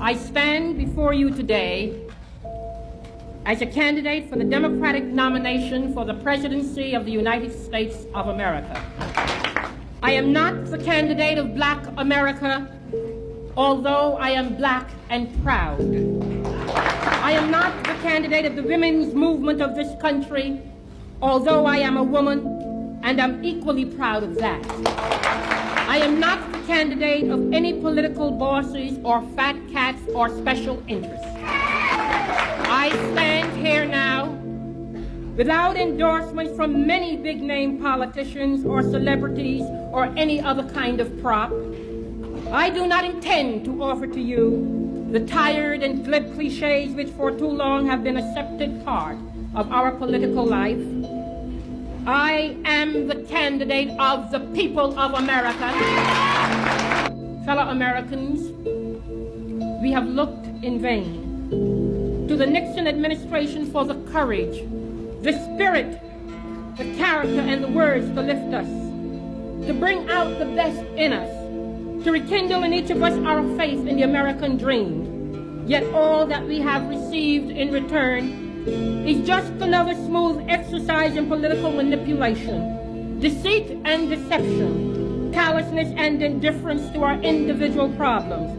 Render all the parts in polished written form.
I stand before you today as a candidate for the Democratic nomination for the presidency of the United States of America. I am not the candidate of Black America, although I am black and proud. I am not the candidate of the women's movement of this country, although I am a woman, and I'm equally proud of that. I am not the candidate of any political bosses or fat cats or special interests. I stand here now without endorsements from many big-name politicians or celebrities or any other kind of prop. I do not intend to offer to you the tired and glib cliches which for too long have been an accepted part of our political life. I am the candidate of the people of America. Fellow Americans, we have looked in vain to the Nixon administration for the courage, the spirit, the character, and the words to lift us, to bring out the best in us, to rekindle in each of us our faith in the American dream. Yet all that we have received in return is just another smooth exercise in political manipulation, deceit and deception, callousness and indifference to our individual problems,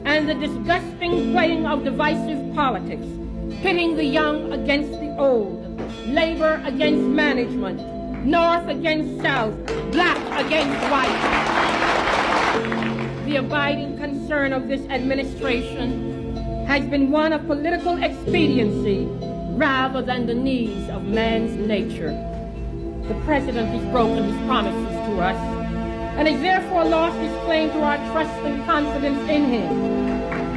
and the disgusting playing of divisive politics, pitting the young against the old, labor against management, north against south, black against white. The abiding concern of this administration has been one of political expediency rather than the needs of man's nature. The president has broken his promises to us and has therefore lost his claim to our trust and confidence in him.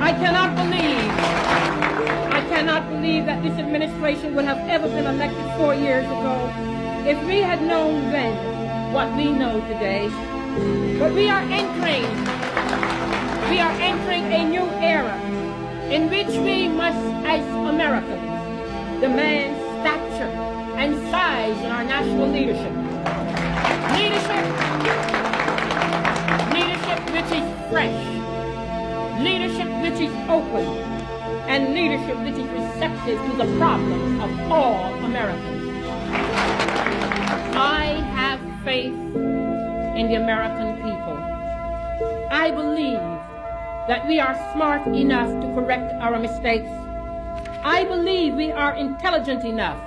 I cannot believe that this administration would have ever been elected 4 years ago if we had known then what we know today. But we are entering a new era in which we must, as Americans, demand stature and size in our national leadership. Leadership which is fresh, leadership which is open, and leadership which is receptive to the problems of all Americans. I have faith in the American people. I believe that we are smart enough to correct our mistakes. I believe we are intelligent enough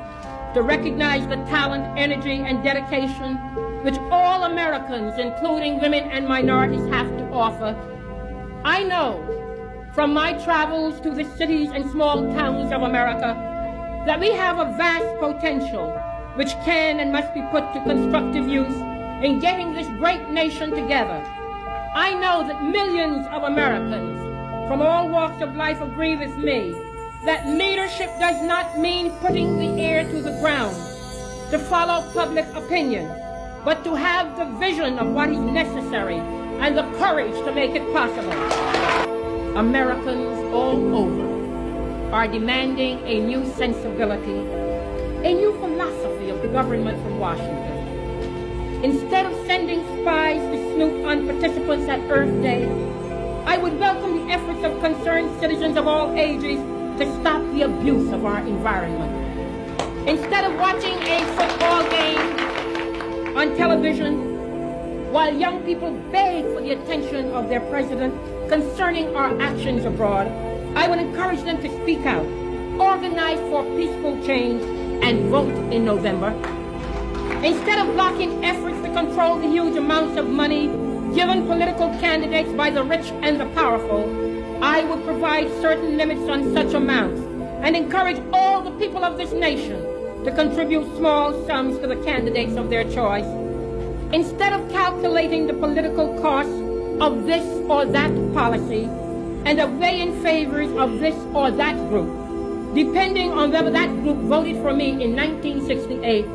to recognize the talent, energy, and dedication which all Americans, including women and minorities, have to offer. I know from my travels to the cities and small towns of America that we have a vast potential which can and must be put to constructive use in getting this great nation together. I know that millions of Americans from all walks of life agree with me that leadership does not mean putting the ear to the ground to follow public opinion, but to have the vision of what is necessary and the courage to make it possible. Americans all over are demanding a new sensibility, a new philosophy of the government from Washington. Instead of sending spies to snoop on participants at Earth Day, I would welcome the efforts of concerned citizens of all ages to stop the abuse of our environment. Instead of watching a football game on television while young people beg for the attention of their president concerning our actions abroad, I would encourage them to speak out, organize for peaceful change, and vote in November. Instead of blocking efforts to control the huge amounts of money given political candidates by the rich and the powerful, I would provide certain limits on such amounts and encourage all the people of this nation to contribute small sums to the candidates of their choice. Instead of calculating the political costs of this or that policy and of weighing favors of this or that group, depending on whether that group voted for me in 1968,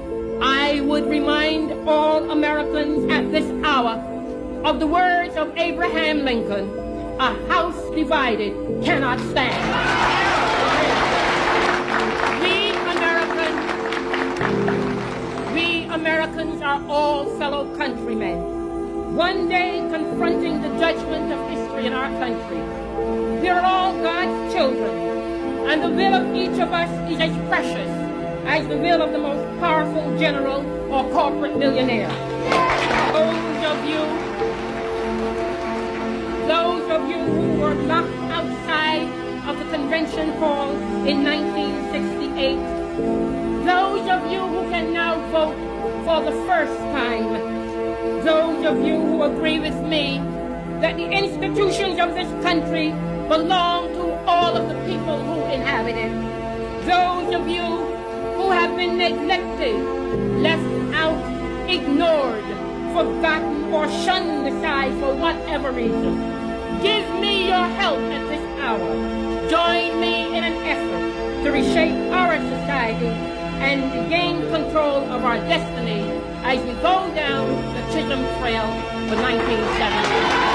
I would remind all Americans at this hour of the words of Abraham Lincoln, "A house divided cannot stand." We Americans are all fellow countrymen, one day confronting the judgment of history in our country. We are all God's children. And the will of each of us is as precious as the will of the most powerful general or corporate millionaire. Those of you who were locked outside of the convention hall in 1968, those of you who can now vote for the first time, those of you who agree with me that the institutions of this country belong to all of the people who inhabit it, those of you who have been neglected, left out, ignored, forgotten, or shunned aside for whatever reason, give me your help at this hour. Join me in an effort to reshape our society and gain control of our destiny as we go down the Chisholm Trail for 1970.